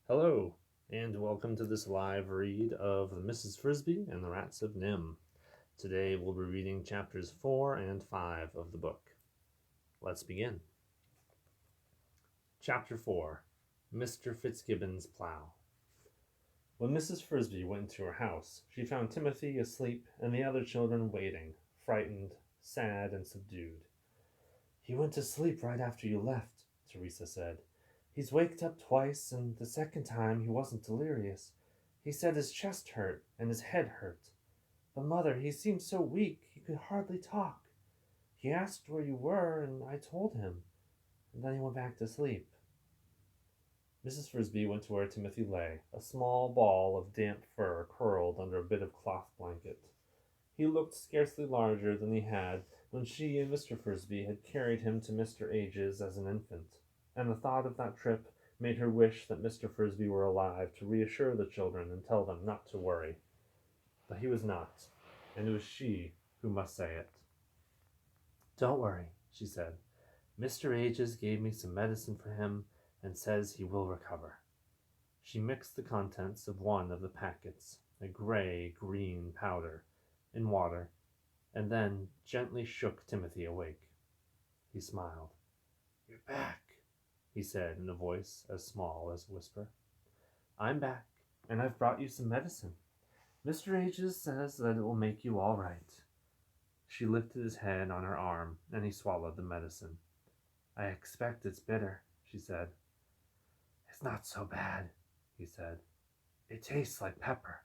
Hello, and welcome to this live read of Mrs. Frisby and the Rats of Nimh. Today we'll be reading chapters 4 and 5 of the book. Let's begin. Chapter 4 Mr. Fitzgibbon's Plow. When Mrs. Frisby went into her house, she found Timothy asleep and the other children waiting, frightened, sad, and subdued. "He went to sleep right after you left," Teresa said. "He's waked up twice, and the second time he wasn't delirious. He said his chest hurt and his head hurt. But, Mother, he seemed so weak he could hardly talk. He asked where you were, and I told him, and then he went back to sleep." Mrs. Frisby went to where Timothy lay, a small ball of damp fur curled under a bit of cloth blanket. He looked scarcely larger than he had when she and Mr. Frisby had carried him to Mr. Age's as an infant, and the thought of that trip made her wish that Mr. Frisby were alive to reassure the children and tell them not to worry. But he was not, and it was she who must say it. "Don't worry," she said. "Mr. Ages gave me some medicine for him and says he will recover." She mixed the contents of one of the packets, a gray-green powder, in water, and then gently shook Timothy awake. He smiled. "You're back," he said in a voice as small as a whisper. "I'm back, and I've brought you some medicine. Mr. Ages says that it will make you all right." She lifted his head on her arm, and he swallowed the medicine. "I expect it's bitter," she said. "It's not so bad," he said. "It tastes like pepper."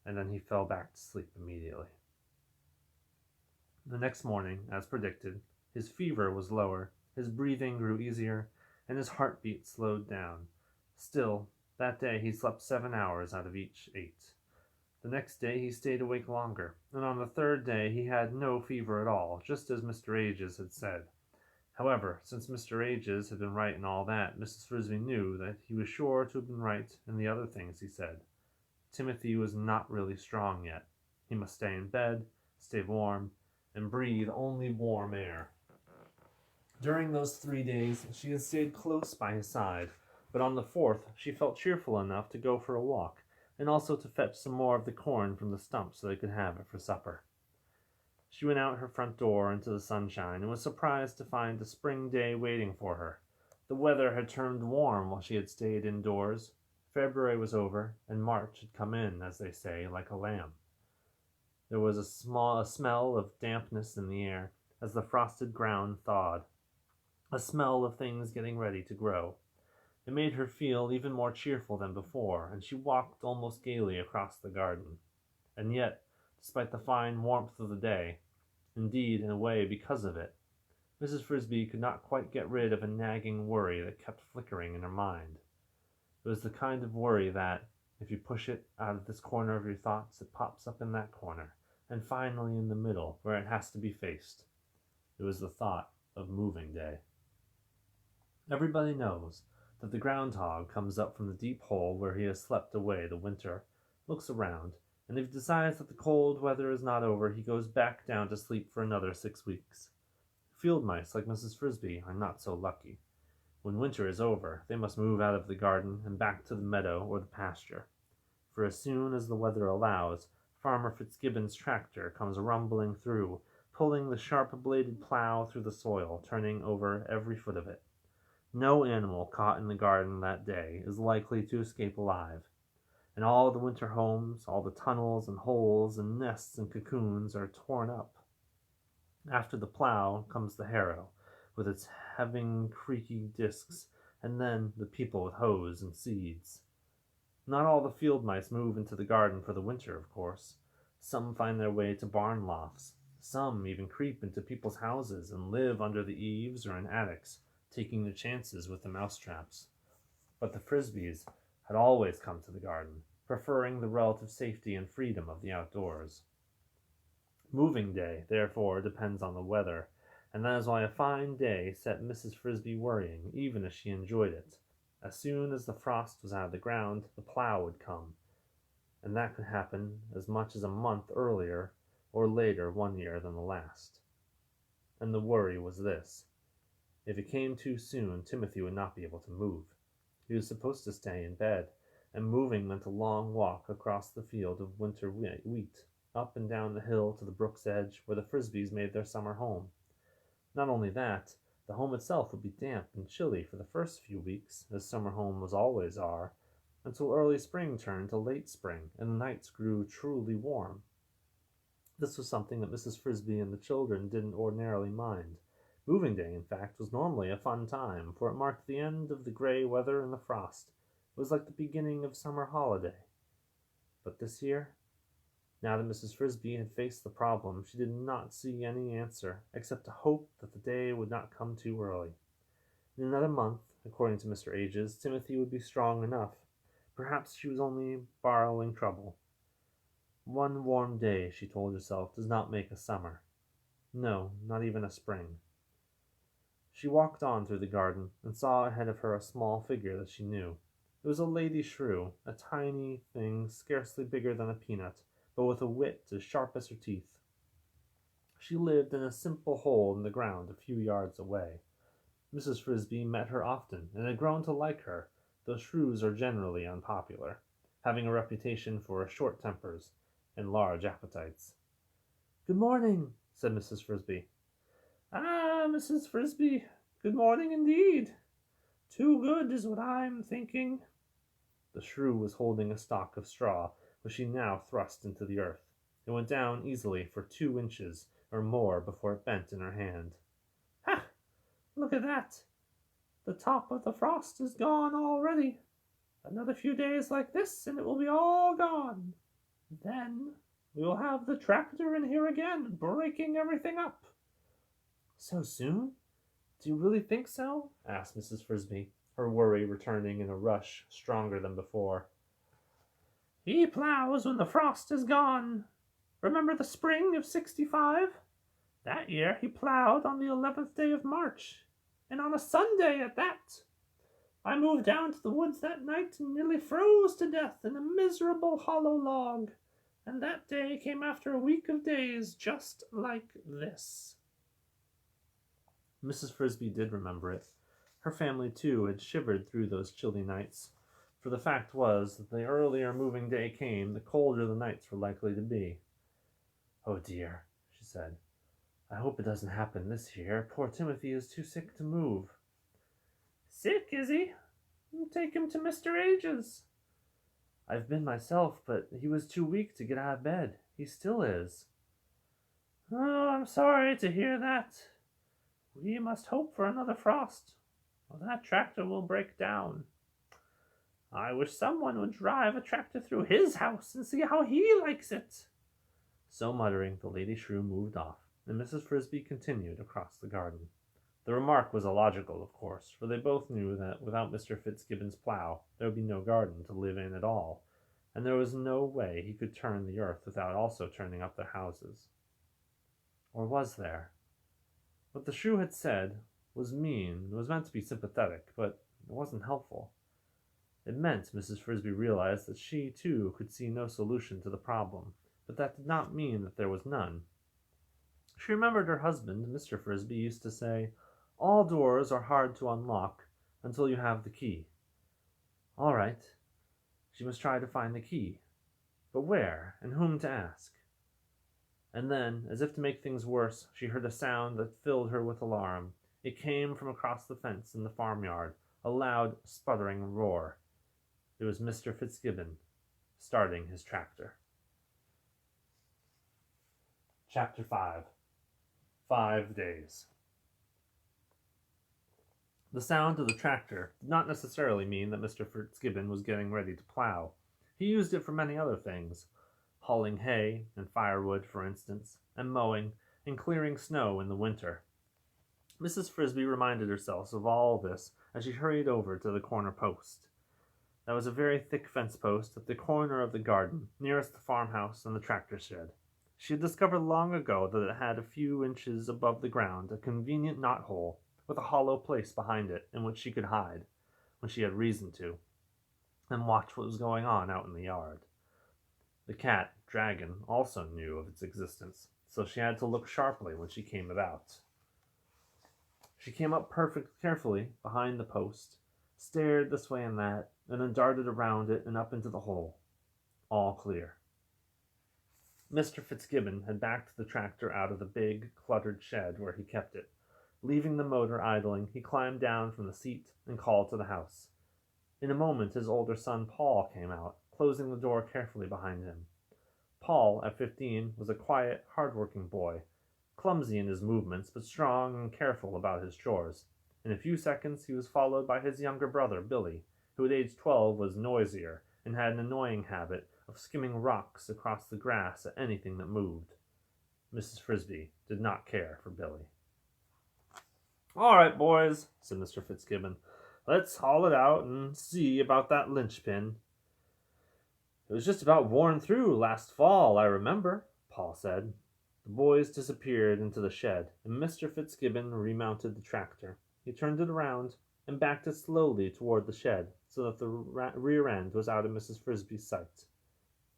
And then he fell back to sleep immediately. The next morning, as predicted, his fever was lower, his breathing grew easier, and his heartbeat slowed down. Still, that day he slept 7 hours out of each 8. The next day he stayed awake longer, and on the third day he had no fever at all, just as Mr. Ages had said. However, since Mr. Ages had been right in all that, Mrs. Frisby knew that he was sure to have been right in the other things he said. Timothy was not really strong yet. He must stay in bed, stay warm, and breathe only warm air. During those 3 days she had stayed close by his side, but on the fourth she felt cheerful enough to go for a walk, and also to fetch some more of the corn from the stump so they could have it for supper. She went out her front door into the sunshine and was surprised to find a spring day waiting for her. The weather had turned warm while she had stayed indoors. February was over, and March had come in, as they say, like a lamb. There was a smell of dampness in the air as the frosted ground thawed, a smell of things getting ready to grow. It made her feel even more cheerful than before, and she walked almost gaily across the garden. And yet, despite the fine warmth of the day, indeed, in a way, because of it, Mrs. Frisby could not quite get rid of a nagging worry that kept flickering in her mind. It was the kind of worry that, if you push it out of this corner of your thoughts, it pops up in that corner, and finally in the middle, where it has to be faced. It was the thought of moving day. Everybody knows that the groundhog comes up from the deep hole where he has slept away the winter, looks around, and if he decides that the cold weather is not over, he goes back down to sleep for another 6 weeks. Field mice like Mrs. Frisby are not so lucky. When winter is over, they must move out of the garden and back to the meadow or the pasture. For as soon as the weather allows, Farmer Fitzgibbon's tractor comes rumbling through, pulling the sharp-bladed plow through the soil, turning over every foot of it. No animal caught in the garden that day is likely to escape alive, and all the winter homes, all the tunnels and holes and nests and cocoons are torn up. After the plow comes the harrow, with its heaving, creaky discs, and then the people with hoes and seeds. Not all the field mice move into the garden for the winter, of course. Some find their way to barn lofts. Some even creep into people's houses and live under the eaves or in attics, taking their chances with the mousetraps. But the Frisbys had always come to the garden, preferring the relative safety and freedom of the outdoors. Moving day, therefore, depends on the weather, and that is why a fine day set Mrs. Frisby worrying, even as she enjoyed it. As soon as the frost was out of the ground, the plow would come, and that could happen as much as a month earlier or later one year than the last. And the worry was this: if it came too soon, Timothy would not be able to move. He was supposed to stay in bed, and moving meant a long walk across the field of winter wheat, up and down the hill to the brook's edge where the Frisbys made their summer home. Not only that, the home itself would be damp and chilly for the first few weeks, as summer homes always are, until early spring turned to late spring and the nights grew truly warm. This was something that Mrs. Frisby and the children didn't ordinarily mind. Moving day, in fact, was normally a fun time, for it marked the end of the gray weather and the frost. It was like the beginning of summer holiday. But this year, now that Mrs. Frisby had faced the problem, she did not see any answer except to hope that the day would not come too early. In another month, according to Mr. Ages, Timothy would be strong enough. Perhaps she was only borrowing trouble. One warm day, she told herself, does not make a summer. No, not even a spring. She walked on through the garden and saw ahead of her a small figure that she knew. It was a lady shrew, a tiny thing scarcely bigger than a peanut, but with a wit as sharp as her teeth. She lived in a simple hole in the ground a few yards away. Mrs. Frisby met her often and had grown to like her, though shrews are generally unpopular, having a reputation for short tempers and large appetites. "Good morning," said Mrs. Frisby. "Ah, Mrs. Frisby, good morning indeed. Too good is what I'm thinking." The shrew was holding a stalk of straw, which she now thrust into the earth. It went down easily for 2 inches or more before it bent in her hand. "Ha! Look at that! The top of the frost is gone already. Another few days like this, and it will be all gone. Then we will have the tractor in here again, breaking everything up." "So soon? Do you really think so?" asked Mrs. Frisby, her worry returning in a rush stronger than before. "He plows when the frost is gone. Remember the spring of '65? That year he plowed on the 11th day of March, and on a Sunday at that. I moved down to the woods that night and nearly froze to death in a miserable hollow log, and that day came after a week of days just like this." Mrs. Frisby did remember it. Her family, too, had shivered through those chilly nights, for the fact was that the earlier moving day came, the colder the nights were likely to be. "Oh dear," she said. "I hope it doesn't happen this year. Poor Timothy is too sick to move." "Sick, is he? Take him to Mr. Ages." "I've been myself, but he was too weak to get out of bed. He still is." "Oh, I'm sorry to hear that. We must hope for another frost, or that tractor will break down. I wish someone would drive a tractor through his house and see how he likes it." So muttering, the lady shrew moved off, and Mrs. Frisby continued across the garden. The remark was illogical, of course, for they both knew that without Mr. Fitzgibbon's plow there would be no garden to live in at all, and there was no way he could turn the earth without also turning up their houses. Or was there? What the shrew had said was mean. It was meant to be sympathetic, but it wasn't helpful. It meant, Mrs. Frisby realized, that she, too, could see no solution to the problem, but that did not mean that there was none. She remembered her husband, Mr. Frisby, used to say, "All doors are hard to unlock until you have the key." All right, she must try to find the key. But where, and whom to ask? And then, as if to make things worse, she heard a sound that filled her with alarm. It came from across the fence in the farmyard, a loud, sputtering roar. It was Mr. Fitzgibbon, starting his tractor. Chapter 5. 5 days. The sound of the tractor did not necessarily mean that Mr. Fitzgibbon was getting ready to plow. He used it for many other things, hauling hay and firewood, for instance, and mowing and clearing snow in the winter. Mrs. Frisby reminded herself of all this as she hurried over to the corner post. That was a very thick fence post at the corner of the garden, nearest the farmhouse and the tractor shed. She had discovered long ago that it had a few inches above the ground a convenient knothole, with a hollow place behind it in which she could hide, when she had reason to, and watch what was going on out in the yard. The cat, Dragon, also knew of its existence, so she had to look sharply when she came about. She came up carefully behind the post, stared this way and that, and then darted around it and up into the hole. All clear. Mr. Fitzgibbon had backed the tractor out of the big, cluttered shed where he kept it. Leaving the motor idling, he climbed down from the seat and called to the house. In a moment his older son Paul came out, closing the door carefully behind him. Paul, at 15, was a quiet, hard-working boy, clumsy in his movements, but strong and careful about his chores. In a few seconds he was followed by his younger brother, Billy, who at age 12 was noisier and had an annoying habit of skimming rocks across the grass at anything that moved. Mrs. Frisby did not care for Billy. "All right, boys," said Mr. Fitzgibbon. "Let's haul it out and see about that linchpin." "It was just about worn through last fall, I remember," Paul said. The boys disappeared into the shed, and Mr. Fitzgibbon remounted the tractor. He turned it around and backed it slowly toward the shed, so that the rear end was out of Mrs. Frisby's sight.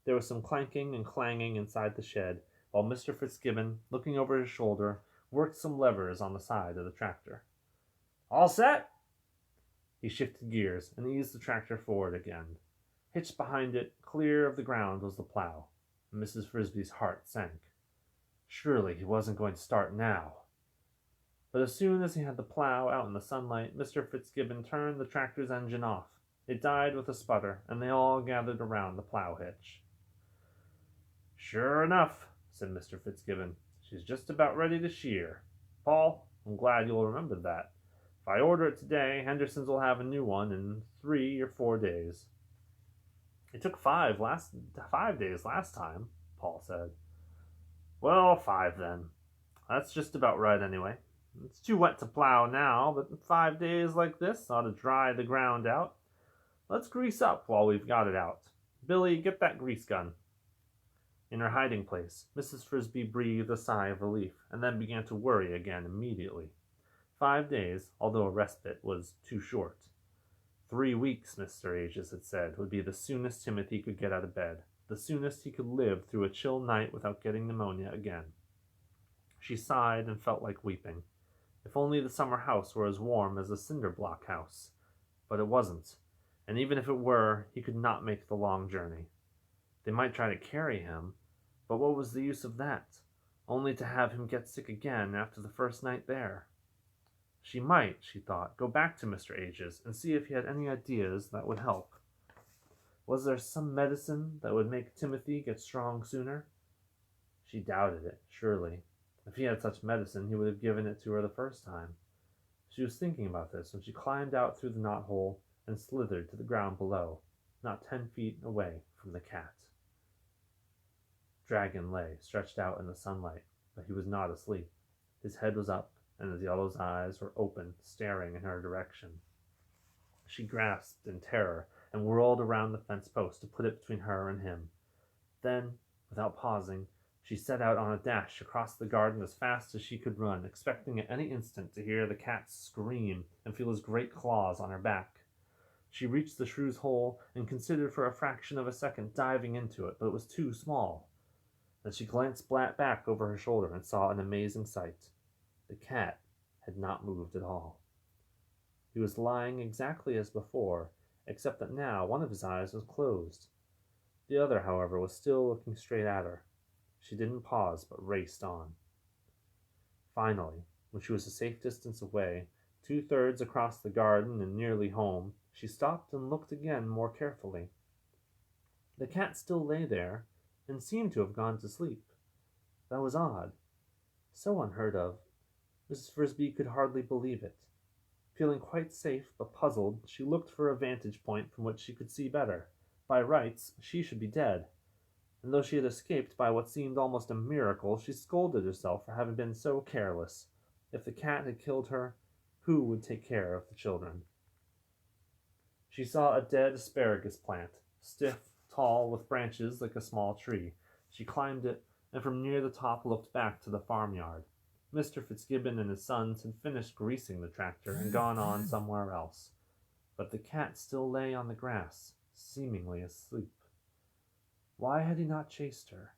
There was some clanking and clanging inside the shed, while Mr. Fitzgibbon, looking over his shoulder, worked some levers on the side of the tractor. "All set?" He shifted gears and eased the tractor forward again. Hitched behind it, clear of the ground, was the plow. Mrs. Frisby's heart sank. Surely he wasn't going to start now. But as soon as he had the plow out in the sunlight, Mr. Fitzgibbon turned the tractor's engine off. It died with a sputter, and they all gathered around the plow hitch. "Sure enough," said Mr. Fitzgibbon. "She's just about ready to shear. Paul, I'm glad you'll remember that. If I order it today, Henderson's will have a new one in 3 or 4 days." "It took 5 days last time," Paul said. "Well, 5 then. That's just about right anyway. It's too wet to plow now, but 5 days like this ought to dry the ground out. Let's grease up while we've got it out. Billy, get that grease gun." In her hiding place, Mrs. Frisby breathed a sigh of relief, and then began to worry again immediately. 5 days, although a respite, was too short. 3 weeks, Mr. Aegis had said, would be the soonest Timothy could get out of bed, the soonest he could live through a chill night without getting pneumonia again. She sighed and felt like weeping. If only the summer house were as warm as the cinder-block house. But it wasn't, and even if it were, he could not make the long journey. They might try to carry him, but what was the use of that? Only to have him get sick again after the first night there. She might, she thought, go back to Mr. Aegis and see if he had any ideas that would help. Was there some medicine that would make Timothy get strong sooner? She doubted it, surely. If he had such medicine, he would have given it to her the first time. She was thinking about this when she climbed out through the knothole and slithered to the ground below, not 10 feet away from the cat. Dragon lay stretched out in the sunlight, but he was not asleep. His head was up, and his yellow eyes were open, staring in her direction. She grasped in terror and whirled around the fence post to put it between her and him. Then, without pausing, she set out on a dash across the garden as fast as she could run, expecting at any instant to hear the cat scream and feel his great claws on her back. She reached the shrew's hole and considered for a fraction of a second diving into it, but it was too small. Then she glanced back over her shoulder and saw an amazing sight. The cat had not moved at all. He was lying exactly as before, except that now one of his eyes was closed. The other, however, was still looking straight at her. She didn't pause, but raced on. Finally, when she was a safe distance away, 2/3 across the garden and nearly home, she stopped and looked again more carefully. The cat still lay there, and seemed to have gone to sleep. That was odd. So unheard of. Mrs. Frisby could hardly believe it. Feeling quite safe but puzzled, she looked for a vantage point from which she could see better. By rights, she should be dead. And though she had escaped by what seemed almost a miracle, she scolded herself for having been so careless. If the cat had killed her, who would take care of the children? She saw a dead asparagus plant, stiff, tall, with branches like a small tree. She climbed it, and from near the top looked back to the farmyard. Mr. Fitzgibbon and his sons had finished greasing the tractor and gone on somewhere else. But the cat still lay on the grass, seemingly asleep. Why had he not chased her?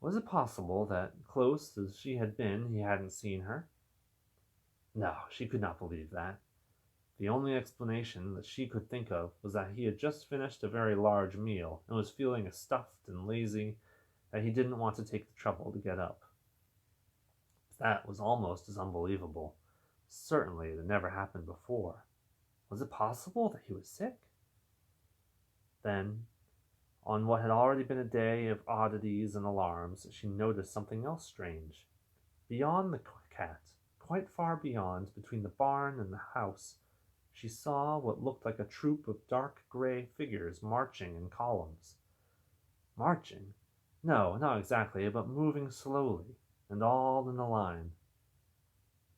Was it possible that, close as she had been, he hadn't seen her? No, she could not believe that. The only explanation that she could think of was that he had just finished a very large meal and was feeling as stuffed and lazy that he didn't want to take the trouble to get up. That was almost as unbelievable. Certainly it had never happened before. Was it possible that he was sick? Then, on what had already been a day of oddities and alarms, she noticed something else strange. Beyond the cat, quite far beyond, between the barn and the house, she saw what looked like a troop of dark gray figures marching in columns. Marching? No, not exactly, but moving slowly, and all in a line.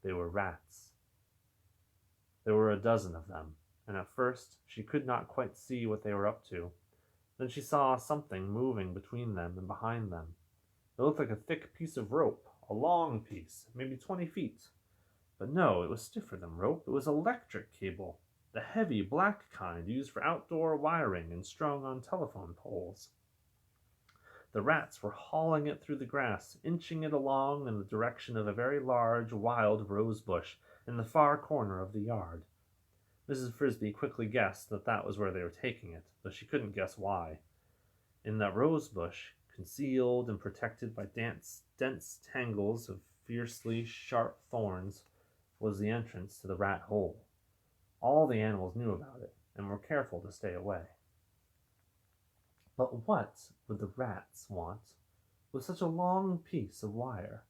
They were rats. There were a dozen of them, and at first she could not quite see what they were up to. Then she saw something moving between them and behind them. It looked like a thick piece of rope, a long piece, maybe 20 feet. But no, it was stiffer than rope. It was electric cable, the heavy black kind used for outdoor wiring and strung on telephone poles. The rats were hauling it through the grass, inching it along in the direction of a very large, wild rose bush in the far corner of the yard. Mrs. Frisby quickly guessed that that was where they were taking it, though she couldn't guess why. In that rose bush, concealed and protected by dense tangles of fiercely sharp thorns, was the entrance to the rat hole. All the animals knew about it, and were careful to stay away. But what would the rats want with such a long piece of wire?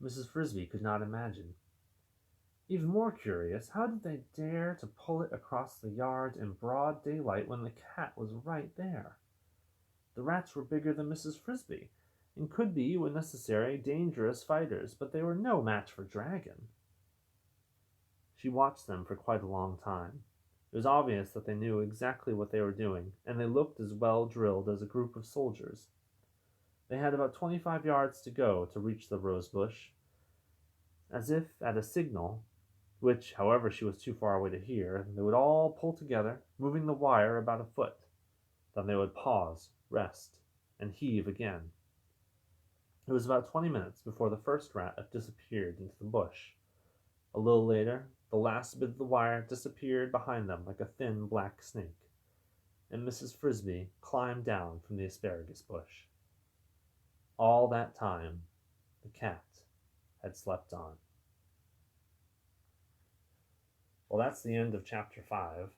Mrs. Frisby could not imagine. Even more curious, how did they dare to pull it across the yard in broad daylight when the cat was right there? The rats were bigger than Mrs. Frisby, and could be, when necessary, dangerous fighters, but they were no match for Dragon. She watched them for quite a long time. It was obvious that they knew exactly what they were doing, and they looked as well drilled as a group of soldiers. They had about 25 yards to go to reach the rose bush. As if at a signal, which, however, she was too far away to hear, they would all pull together, moving the wire about a foot. Then they would pause, rest, and heave again. It was about 20 minutes before the first rat had disappeared into the bush. A little later, the last bit of the wire disappeared behind them like a thin black snake, and Mrs. Frisby climbed down from the asparagus bush. All that time, the cat had slept on. Well, that's the end of chapter 5.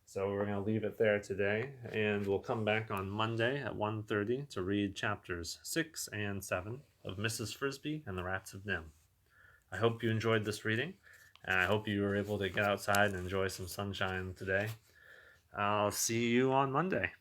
So we're going to leave it there today, and we'll come back on Monday at 1:30 to read chapters 6 and 7 of Mrs. Frisby and the Rats of Nimh. I hope you enjoyed this reading, and I hope you were able to get outside and enjoy some sunshine today. I'll see you on Monday.